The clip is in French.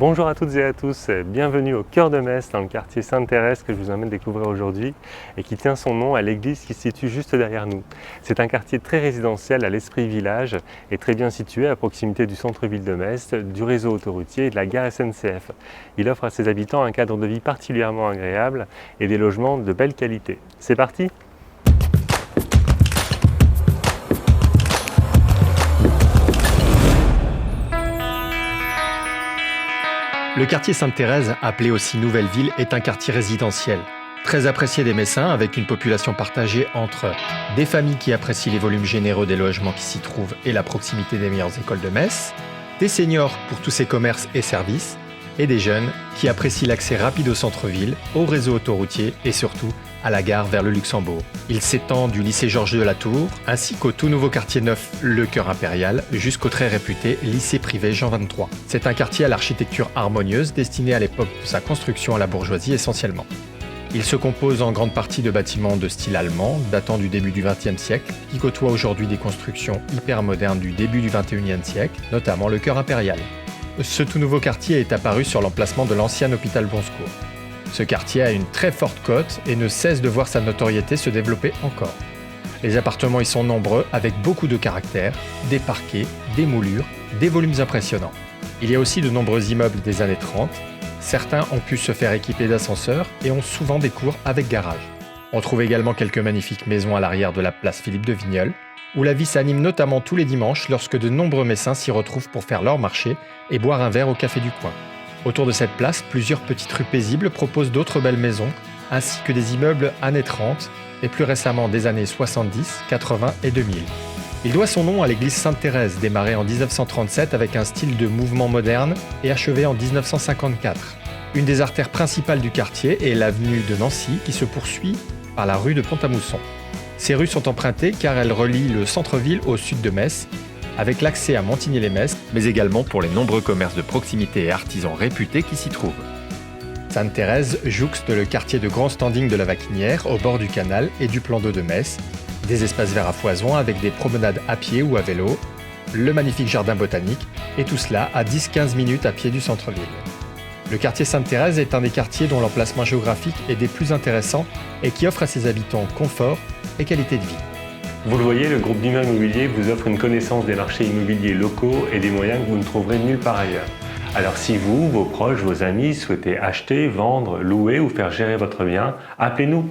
Bonjour à toutes et à tous, bienvenue au cœur de Metz, dans le quartier Sainte-Thérèse que je vous emmène découvrir aujourd'hui et qui tient son nom à l'église qui se situe juste derrière nous. C'est un quartier très résidentiel à l'esprit village et très bien situé à proximité du centre-ville de Metz, du réseau autoroutier et de la gare SNCF. Il offre à ses habitants un cadre de vie particulièrement agréable et des logements de belle qualité. C'est parti! Le quartier Sainte-Thérèse, appelé aussi Nouvelle Ville, est un quartier résidentiel, très apprécié des Messins avec une population partagée entre des familles qui apprécient les volumes généreux des logements qui s'y trouvent et la proximité des meilleures écoles de Metz, des seniors pour tous ses commerces et services, et des jeunes qui apprécient l'accès rapide au centre-ville, au réseau autoroutier et surtout à la gare vers le Luxembourg. Il s'étend du lycée Georges de la Tour, ainsi qu'au tout nouveau quartier neuf Le Cœur Impérial, jusqu'au très réputé lycée privé Jean 23. C'est un quartier à l'architecture harmonieuse, destiné à l'époque de sa construction à la bourgeoisie essentiellement. Il se compose en grande partie de bâtiments de style allemand, datant du début du XXe siècle, qui côtoient aujourd'hui des constructions hyper modernes du début du XXIe siècle, notamment Le Cœur Impérial. Ce tout nouveau quartier est apparu sur l'emplacement de l'ancien hôpital Bon Secours. Ce quartier a une très forte cote et ne cesse de voir sa notoriété se développer encore. Les appartements y sont nombreux avec beaucoup de caractère, des parquets, des moulures, des volumes impressionnants. Il y a aussi de nombreux immeubles des années 30. Certains ont pu se faire équiper d'ascenseurs et ont souvent des cours avec garage. On trouve également quelques magnifiques maisons à l'arrière de la place Philippe de Vigneulles, où la vie s'anime notamment tous les dimanches lorsque de nombreux Messins s'y retrouvent pour faire leur marché et boire un verre au café du coin. Autour de cette place, plusieurs petites rues paisibles proposent d'autres belles maisons, ainsi que des immeubles années 30 et plus récemment des années 70, 80 et 2000. Il doit son nom à l'église Sainte-Thérèse, démarrée en 1937 avec un style de mouvement moderne et achevée en 1954. Une des artères principales du quartier est l'avenue de Nancy qui se poursuit par la rue de Pont-à-Mousson. Ces rues sont empruntées car elles relient le centre-ville au sud de Metz, avec l'accès à Montigny-lès-Metz, mais également pour les nombreux commerces de proximité et artisans réputés qui s'y trouvent. Sainte-Thérèse jouxte le quartier de grand standing de la Vacquinière, au bord du canal et du plan d'eau de Metz, des espaces verts à foison avec des promenades à pied ou à vélo, le magnifique jardin botanique, et tout cela à 10-15 minutes à pied du centre-ville. Le quartier Sainte-Thérèse est un des quartiers dont l'emplacement géographique est des plus intéressants et qui offre à ses habitants confort et qualité de vie. Vous le voyez, le groupe Bima Immobilier vous offre une connaissance des marchés immobiliers locaux et des moyens que vous ne trouverez nulle part ailleurs. Alors si vous, vos proches, vos amis souhaitez acheter, vendre, louer ou faire gérer votre bien, appelez-nous.